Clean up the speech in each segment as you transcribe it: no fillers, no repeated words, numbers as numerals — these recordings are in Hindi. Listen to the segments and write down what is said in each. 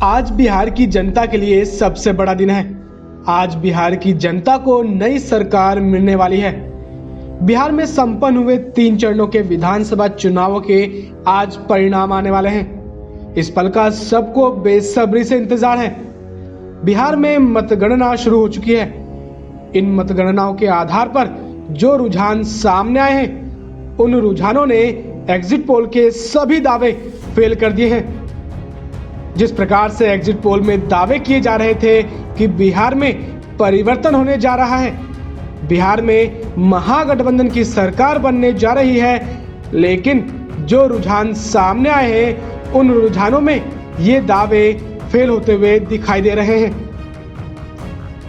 आज बिहार की जनता के लिए सबसे बड़ा दिन है। आज बिहार की जनता को नई सरकार मिलने वाली है। बिहार में संपन्न हुए 3 चरणों के विधानसभा चुनावों के आज परिणाम आने वाले हैं। इस पल का सबको बेसब्री से इंतजार है। बिहार में मतगणना शुरू हो चुकी है। इन मतगणनाओं के आधार पर जो रुझान सामने आए हैं, उन रुझानों ने एग्जिट पोल के सभी दावे फेल कर दिए हैं। जिस प्रकार से एग्जिट पोल में दावे किए जा रहे थे कि बिहार में परिवर्तन होने जा रहा है, बिहार में महागठबंधन की सरकार बनने जा रही है, लेकिन जो रुझान सामने आए हैं, उन रुझानों में ये दावे फेल होते हुए दिखाई दे रहे हैं।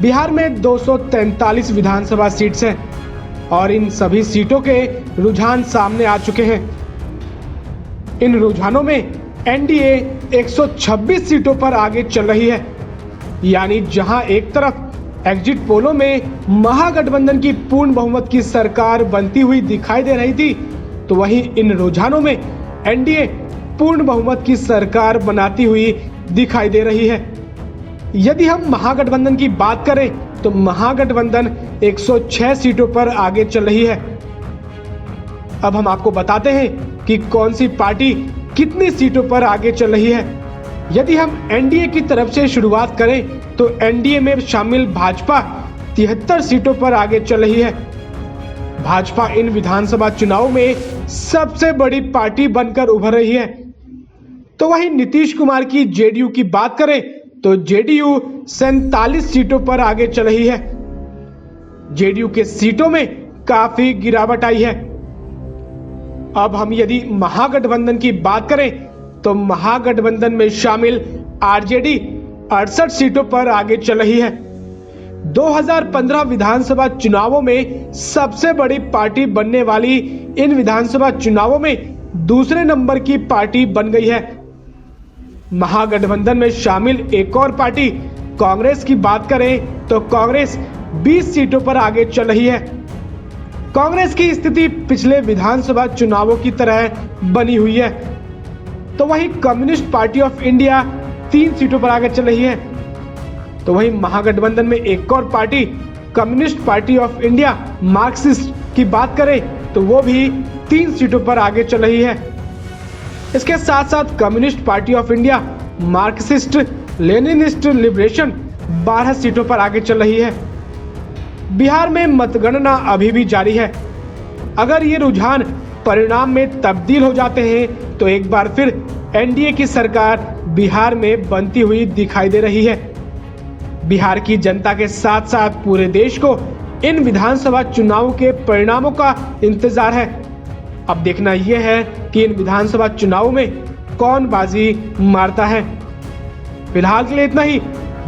बिहार में 243 विधानसभा सीट्स हैं और इन सभी सीटों के रुझान सामने आ चुके हैं। इन रुझानों में एनडीए 126 सीटों पर आगे चल रही है। यानी जहां एक तरफ एग्जिट पोलों में महागठबंधन की पूर्ण बहुमत की सरकार बनती हुई दिखाई दे रही थी, तो वहीं इन रुझानों में एनडीए पूर्ण बहुमत की सरकार बनाती हुई दिखाई दे रही है। यदि हम महागठबंधन की बात करें तो महागठबंधन 106 सीटों पर आगे चल रही है। अब हम आपको बताते हैं कि कौन सी पार्टी कितनी सीटों पर आगे चल रही है। यदि हम एनडीए की तरफ से शुरुआत करें तो एनडीए में शामिल भाजपा 73 सीटों पर आगे चल रही है। भाजपा इन विधानसभा चुनावों में सबसे बड़ी पार्टी बनकर उभर रही है। तो वहीं नीतीश कुमार की जेडीयू की बात करें तो जेडीयू 47 सीटों पर आगे चल रही है। जेडीयू के सीटों में काफी गिरावट आई है। अब हम यदि महागठबंधन की बात करें तो महागठबंधन में शामिल आरजेडी 68 सीटों पर आगे चल रही है। 2015 विधानसभा चुनावों में सबसे बड़ी पार्टी बनने वाली इन विधानसभा चुनावों में दूसरे नंबर की पार्टी बन गई है। महागठबंधन में शामिल एक और पार्टी कांग्रेस की बात करें तो कांग्रेस 20 सीटों पर आगे चल रही है। कांग्रेस की स्थिति पिछले विधानसभा चुनावों की तरह बनी हुई है। तो वहीं कम्युनिस्ट पार्टी ऑफ इंडिया 3 सीटों पर आगे चल रही है। तो वहीं महागठबंधन में एक और party communist party of India Marxist की बात करें तो वो भी 3 सीटों पर आगे चल रही है। इसके साथ साथ communist party of India Marxist Leninist liberation 12 सीटों पर आगे चल रही है। बिहार में मतगणना अभी भी जारी है। अगर ये रुझान परिणाम में तब्दील हो जाते हैं तो एक बार फिर एनडीए की सरकार बिहार में बनती हुई दिखाई दे रही है। बिहार की जनता के साथ साथ पूरे देश को इन विधानसभा चुनावों के परिणामों का इंतजार है। अब देखना यह है कि इन विधानसभा चुनावों में कौन बाजी मारता है। फिलहाल के लिए इतना ही।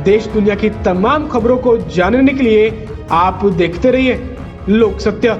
देश दुनिया की तमाम खबरों को जानने के लिए आप देखते रहिए लोक सत्य।